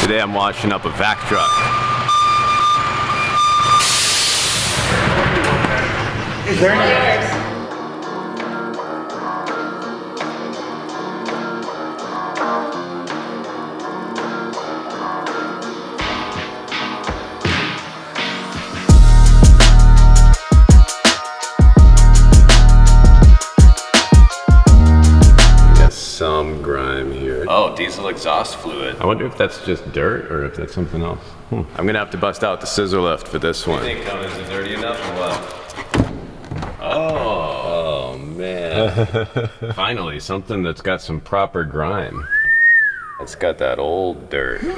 Today I'm washing up a vac truck. Is there any? Some grime here. Oh, diesel exhaust fluid. I wonder if that's just dirt or if that's something else. I'm gonna have to bust out the scissor lift for this one. You think is it dirty enough or what? Oh man. Finally, something that's got some proper grime. It's got that old dirt. I'm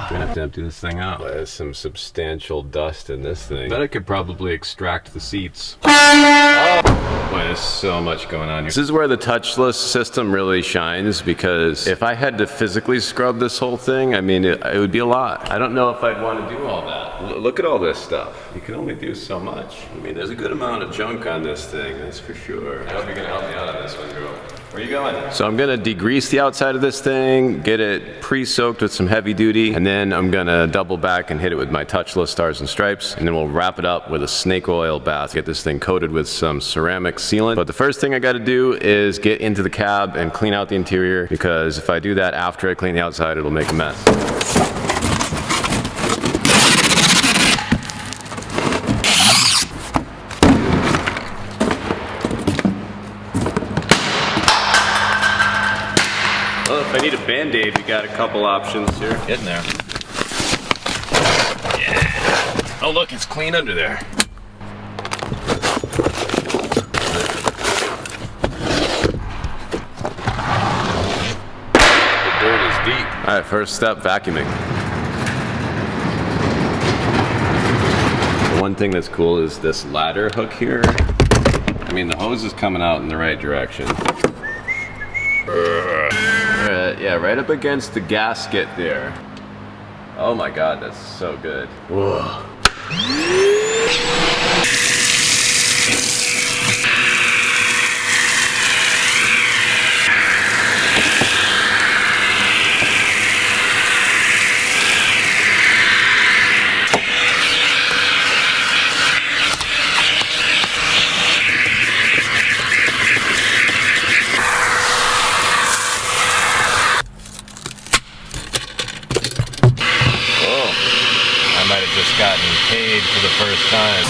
gonna have to empty this thing out. There's some substantial dust in this thing. But I could probably extract the seats. Boy, there's so much going on here. This is where the touchless system really shines, because if I had to physically scrub this whole thing, I mean, it would be a lot. I don't know if I'd want to do all that. Look at all this stuff. You can only do so much. I mean, there's a good amount of junk on this thing, that's for sure. I hope you're gonna help me out on this one, girl. Where are you going? So I'm gonna degrease the outside of this thing, get it pre-soaked with some heavy duty, and then I'm gonna double back and hit it with my touchless Stars and Stripes, and then we'll wrap it up with a snake oil bath. Get this thing coated with some ceramic sealant. But the first thing I gotta do is get into the cab and clean out the interior, because if I do that after I clean the outside, it'll make a mess. Well, if I need a Band-Aid, we got a couple options here. Getting there. Yeah. Oh look, it's clean under there. The dirt is deep. All right, first step, vacuuming. The one thing that's cool is this ladder hook here. I mean, the hose is coming out in the right direction. Yeah, right up against the gasket there. Oh my God, that's so good. Whoa. Gotten paid for the first time.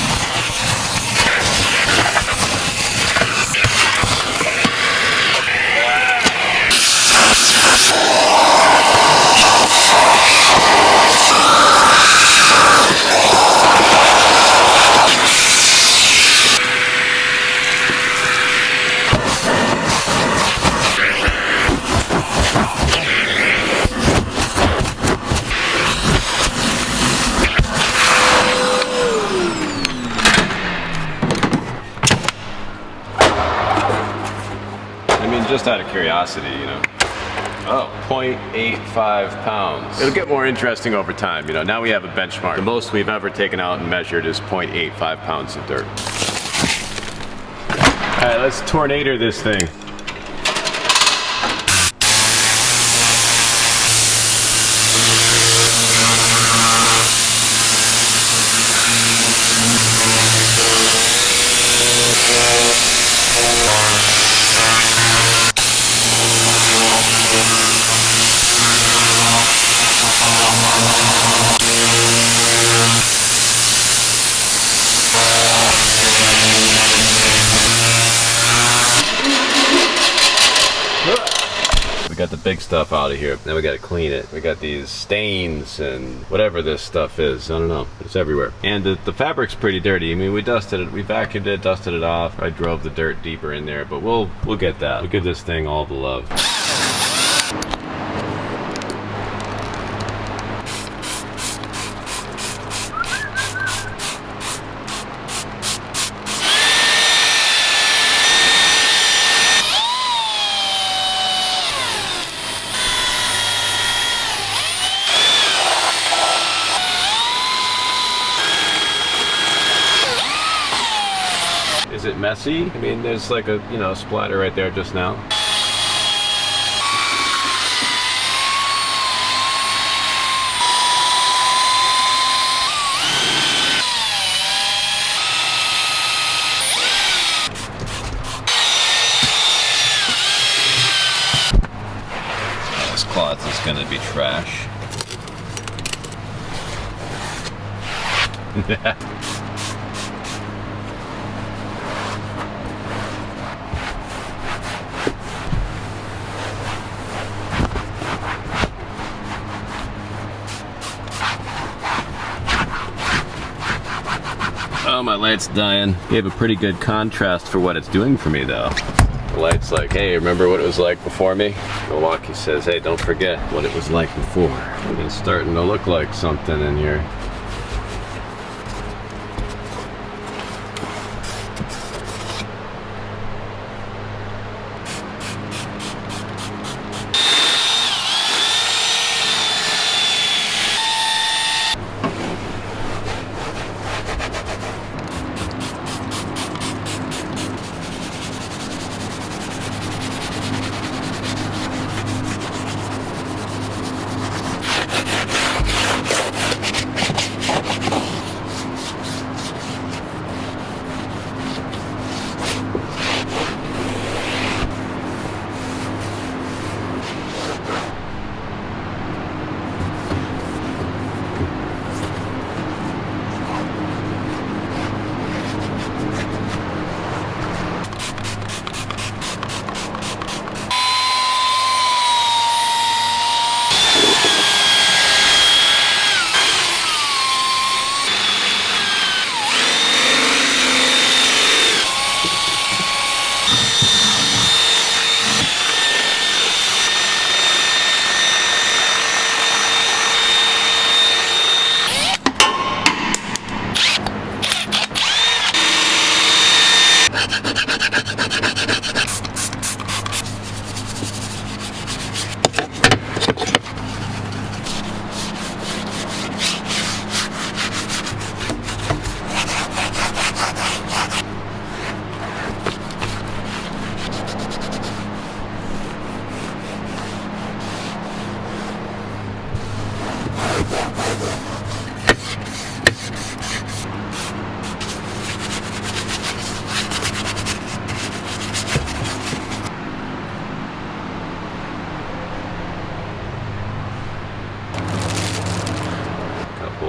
Just out of curiosity, you know. Oh, 0.85 pounds. It'll get more interesting over time, you know. Now we have a benchmark. The most we've ever taken out and measured is 0.85 pounds of dirt. All right, let's tornado this thing. We got the big stuff out of here. Now we got to clean it. We got these stains and whatever this stuff is. I don't know. It's everywhere. And the fabric's pretty dirty. I mean, we dusted it. We vacuumed it, dusted it off. I drove the dirt deeper in there, but we'll get that. We'll give this thing all the love. Is it messy? I mean, there's like a, you know, splatter right there just now. spots is gonna be trash. Oh, my light's dying. Gave a pretty good contrast for what it's doing for me though. The light's like, hey, remember what it was like before me? Milwaukee says, hey, don't forget what it was like before. And it's starting to look like something in here.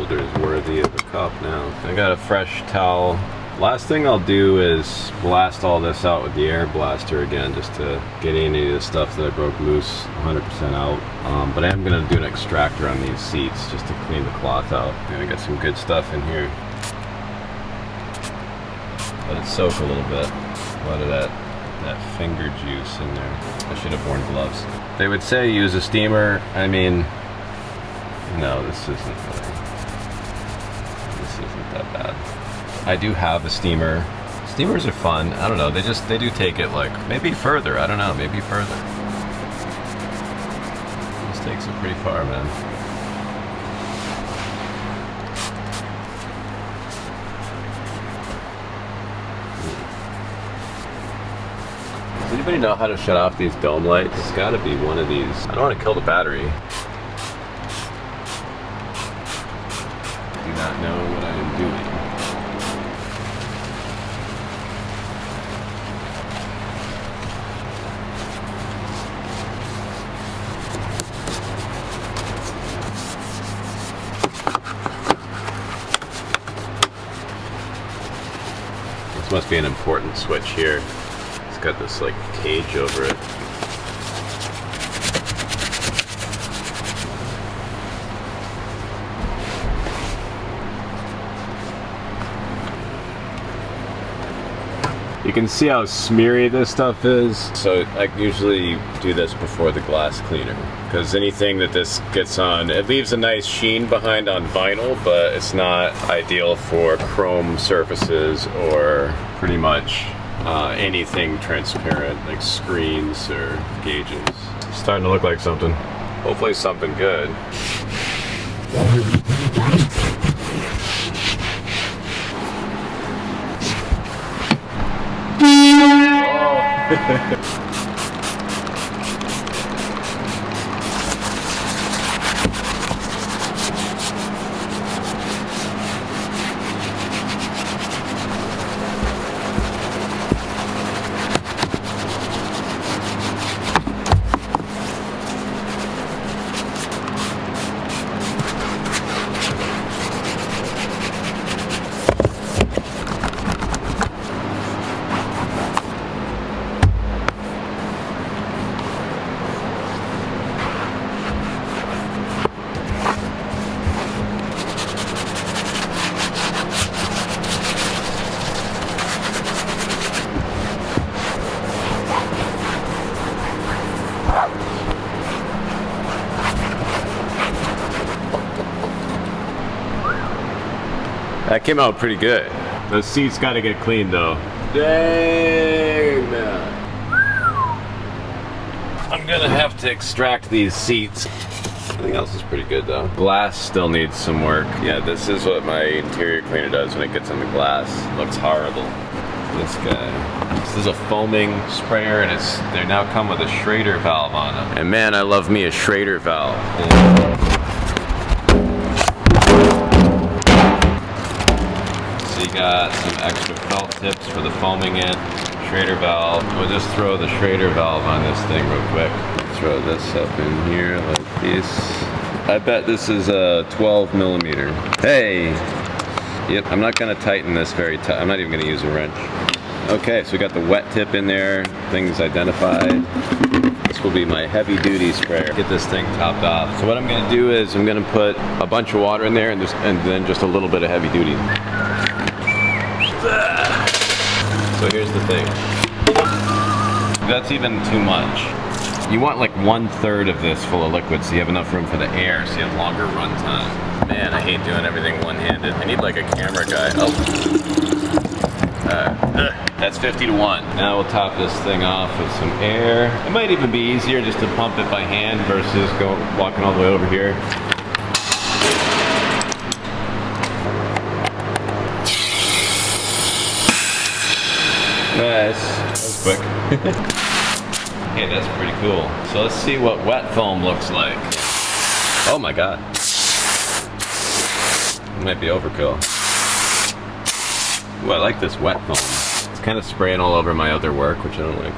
Is worthy of a cup now. I got a fresh towel. Last thing I'll do is blast all this out with the air blaster again, just to get any of the stuff that I broke loose 100% out. But I am gonna do an extractor on these seats just to clean the cloth out. And I got some good stuff in here. Let it soak a little bit. A lot of that finger juice in there. I should have worn gloves. They would say use a steamer. I mean, no, this isn't that bad. I do have a steamer. Steamers are fun. I don't know. They do take it like maybe further. I don't know. Maybe further. This takes it pretty far, man. Does anybody know how to shut off these dome lights? It's got to be one of these. I don't want to kill the battery. Not know what I am doing. This must be an important switch here. It's got this like cage over it. You can see how smeary this stuff is. So I usually do this before the glass cleaner, because anything that this gets on, it leaves a nice sheen behind on vinyl, but it's not ideal for chrome surfaces or pretty much anything transparent like screens or gauges. It's starting to look like something. Hopefully something good. That came out pretty good. Those seats gotta get cleaned though. Dang, man. I'm gonna have to extract these seats. Everything else is pretty good though. Glass still needs some work. Yeah, this is what my interior cleaner does when it gets on the glass. Looks horrible. This guy. This is a foaming sprayer and they now come with a Schrader valve on them. And man, I love me a Schrader valve. So you got some extra felt tips for the foaming end. Schrader valve. We'll just throw the Schrader valve on this thing real quick. Throw this up in here like this. I bet this is a 12 millimeter. Hey! Yep, I'm not gonna tighten this very tight. I'm not even gonna use a wrench. Okay, so we got the wet tip in there. Things identified. This will be my heavy duty sprayer. Get this thing topped off. So what I'm gonna do is I'm gonna put a bunch of water in there and then just a little bit of heavy duty. So here's the thing. That's even too much. You want like 1/3 of this full of liquid so you have enough room for the air so you have longer run time. Man, I hate doing everything one-handed. I need like a camera guy. Oh. That's 50 to 1. Now we'll top this thing off with some air. It might even be easier just to pump it by hand versus walking all the way over here. Nice. That was quick. Okay, that's pretty cool. So let's see what wet foam looks like. Oh my god. It might be overkill. Ooh, I like this wet foam. It's kind of spraying all over my other work, which I don't like.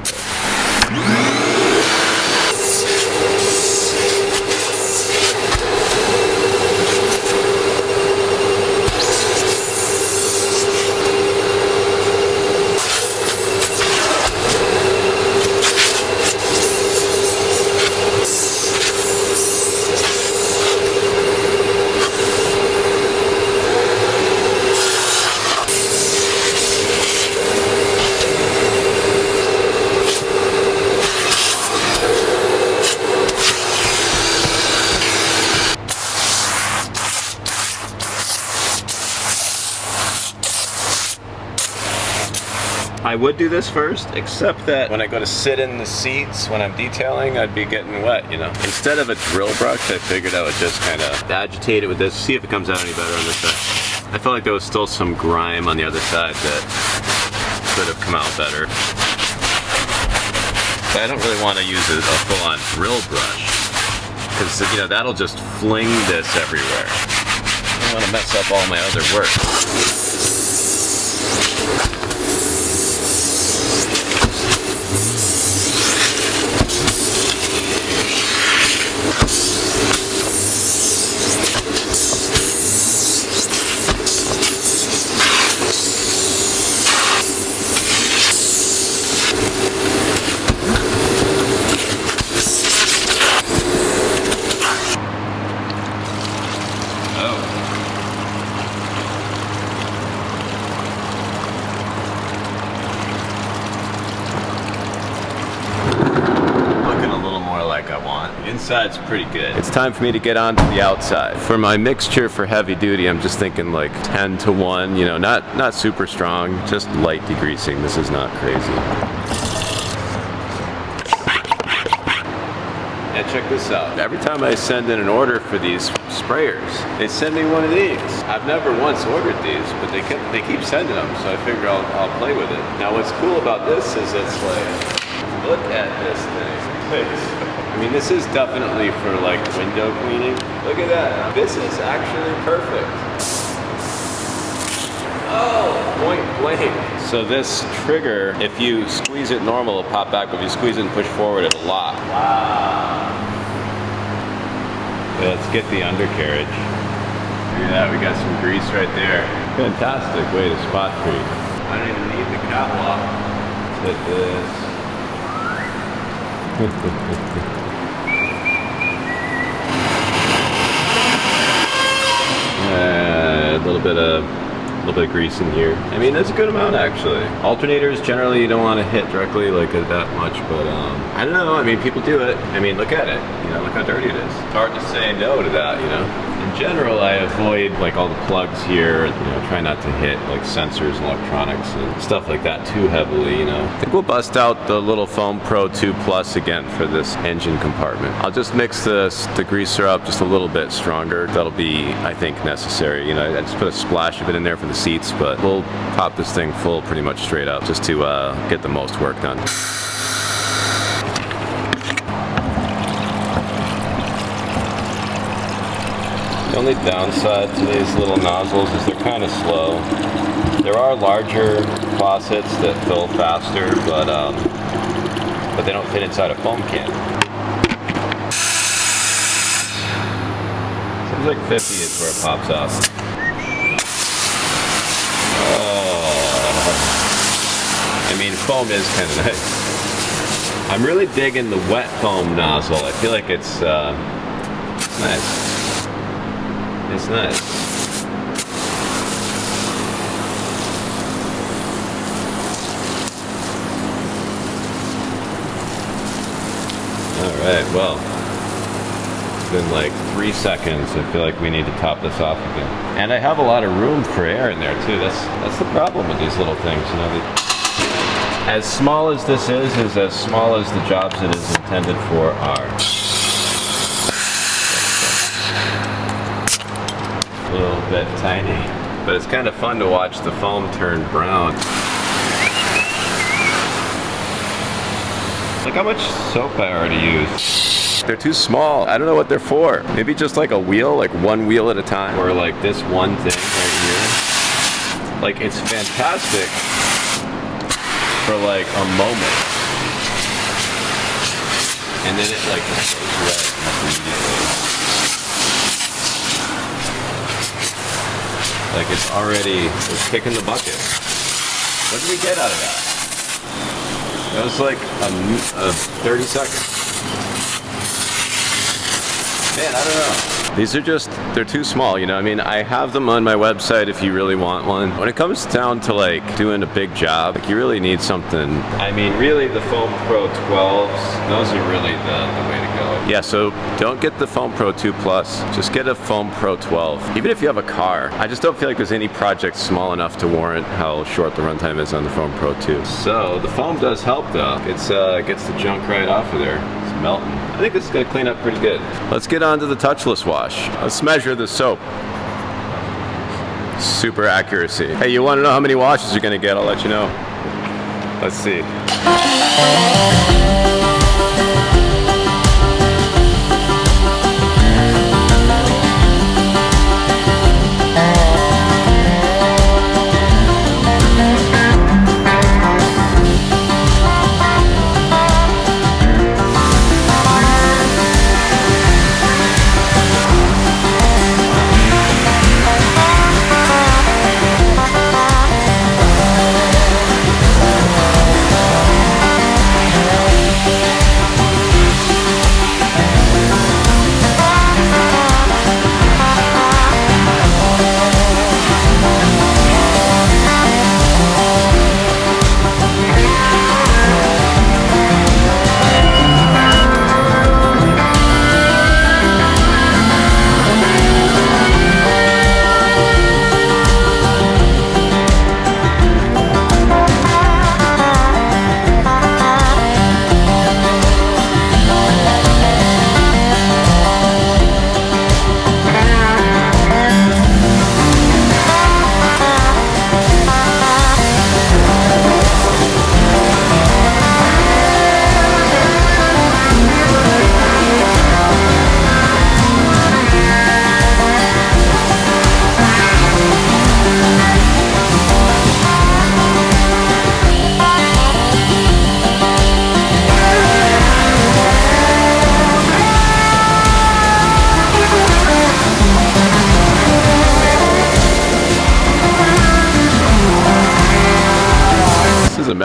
I would do this first, except that when I go to sit in the seats when I'm detailing, I'd be getting wet, you know. Instead of a drill brush, I figured I would just kind of agitate it with this, see if it comes out any better on this side. I felt like there was still some grime on the other side that could have come out better. But I don't really want to use a full-on drill brush, because, you know, that'll just fling this everywhere. I don't want to mess up all my other work. Inside's pretty good. It's time for me to get on to the outside. For my mixture for heavy duty, I'm just thinking like 10 to 1, you know, not super strong, just light degreasing. This is not crazy. And check this out. Every time I send in an order for these sprayers, they send me one of these. I've never once ordered these, but they keep sending them, so I figure I'll play with it. Now what's cool about this is it's like, look at this thing. I mean, this is definitely for like window cleaning. Look at that. This is actually perfect. Oh, point blank. So this trigger, if you squeeze it normal, it'll pop back, but if you squeeze it and push forward, it'll lock. Wow. Okay, let's get the undercarriage. Look at that, we got some grease right there. Fantastic way to spot treat. I don't even need the catwalk. Let's hit this. A little bit of little bit of grease in here. I mean, that's a good amount actually. Alternators, generally you don't want to hit directly like that much, but I don't know, I mean, people do it. I mean, look at it, you know, look how dirty it is. It's hard to say no to that, you know. In general, I avoid like all the plugs here, you know, try not to hit like sensors and electronics and stuff like that too heavily, you know. I think we'll bust out the little Foam Pro 2 Plus again for this engine compartment. I'll just mix the degreaser up just a little bit stronger. That'll be, I think, necessary. You know, I just put a splash of it in there for the seats, but we'll pop this thing full pretty much straight up just to get the most work done. The only downside to these little nozzles is they're kind of slow. There are larger faucets that fill faster, but they don't fit inside a foam can. Seems like 50 is where it pops up. I mean, foam is kind of nice. I'm really digging the wet foam nozzle. I feel like it's nice. It's nice. Alright, well, it's been like 3 seconds. I feel like we need to top this off again. And I have a lot of room for air in there too. That's the problem with these little things, you know. As small as this is as small as the jobs it is intended for are. A little bit tiny, but it's kind of fun to watch the foam turn brown. Look how much soap I already used. They're too small. I don't know what they're for. Maybe just like a wheel, like one wheel at a time, or like this one thing right here. Like, it's fantastic for like a moment, and then it like just goes red immediately. Like, it's kicking the bucket. What did we get out of that? That was like a 30 seconds. Man, I don't know. These are just, they're too small, you know. I mean, I have them on my website if you really want one. When it comes down to like doing a big job, like, you really need something. I mean, really the Foam Pro 12s, those are really the way to go. Yeah, so don't get the Foam Pro 2 Plus, just get a Foam Pro 12. Even if you have a car, I just don't feel like there's any project small enough to warrant how short the runtime is on the Foam Pro 2. So the foam does help though. It gets the junk right off of there. It's melting. I think this is gonna clean up pretty good. Let's get on to the touchless wash. Let's measure the soap. Super accuracy. Hey, you wanna know how many washes you're gonna get? I'll let you know. Let's see.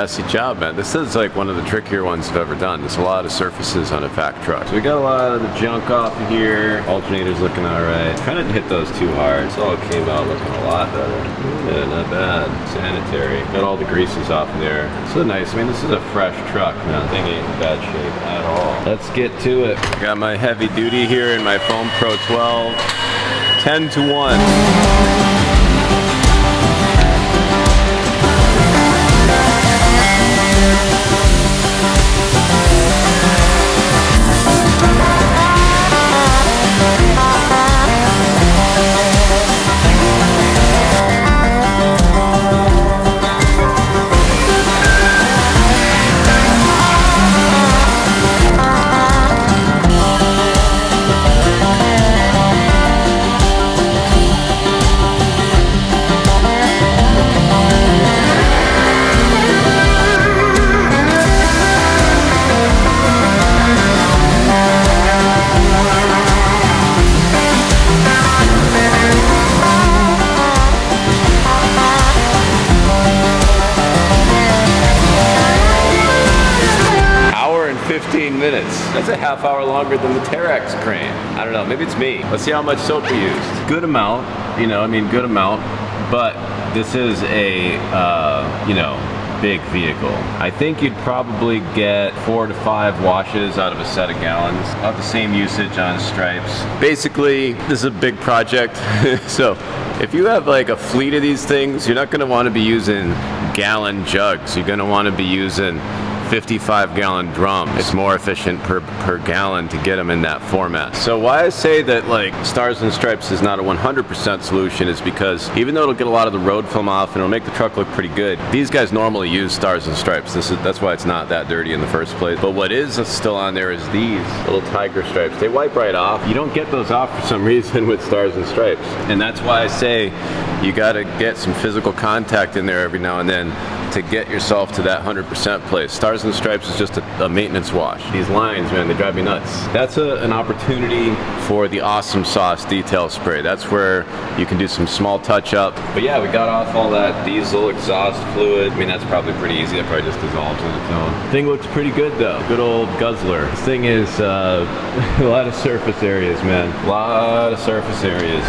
messy job, man. This is like one of the trickier ones I've ever done. There's a lot of surfaces on a vac truck. So we got a lot of the junk off of here. Alternator's looking all right. Trying not to hit those too hard. This all came out looking a lot better. Yeah, not bad. Sanitary. Got all the greases off of there. So nice. I mean, this is a fresh truck, man. Thing ain't in bad shape at all. Let's get to it. Got my heavy duty here in my Foam Pro 12. 10 to 1. Minutes. That's a half hour longer than the Terex crane. I don't know, maybe it's me. Let's see how much soap we used. Good amount, you know, I mean good amount, but this is a, you know, big vehicle. I think you'd probably get 4 to 5 washes out of a set of gallons. About the same usage on stripes. Basically, this is a big project, so if you have like a fleet of these things, you're not gonna wanna be using gallon jugs. You're gonna wanna be using 55-gallon drums. It's more efficient per gallon to get them in that format. So why I say that like Stars and Stripes is not a 100% solution is because even though it'll get a lot of the road film off and it'll make the truck look pretty good, these guys normally use Stars and Stripes. That's why it's not that dirty in the first place. But what is still on there is these little tiger stripes. They wipe right off. You don't get those off for some reason with Stars and Stripes. And that's why I say you gotta get some physical contact in there every now and then to get yourself to that 100% place. Stars and Stripes is just a maintenance wash. These lines, man, they drive me nuts. That's an opportunity for the Awesome Sauce detail spray. That's where you can do some small touch up. But yeah, we got off all that diesel exhaust fluid. I mean, that's probably pretty easy. That probably just dissolves on its own. Thing looks pretty good though. Good old guzzler. This thing is a lot of surface areas, man. A lot of surface areas.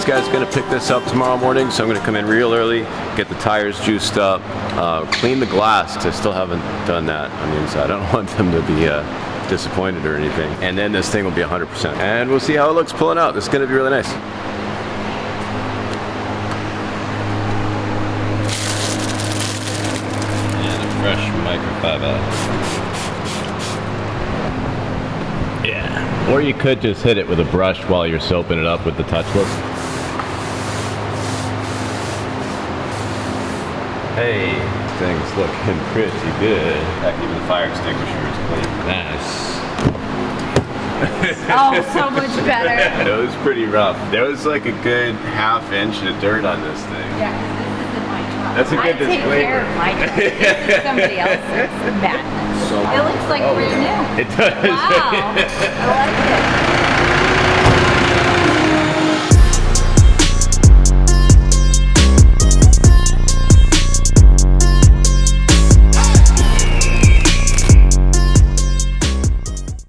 Guy's gonna pick this up tomorrow morning, so I'm gonna come in real early, get the tires juiced up, clean the glass, because I still haven't done that on the inside. I don't want them to be disappointed or anything. And then this thing will be 100%. And we'll see how it looks pulling out. This is gonna be really nice. And a fresh microfiber. Yeah. Or you could just hit it with a brush while you're soaping it up with the touchless. Hey, things looking pretty good. Heck, even the fire extinguisher is clean. Nice. Oh, so much better. It was pretty rough. There was like a good ½ inch of dirt on this thing. Yeah, because this isn't my truck. That's a good disclaimer. I take care of my truck. This is somebody else's madness. It looks like brand new. It does. Wow, I like it.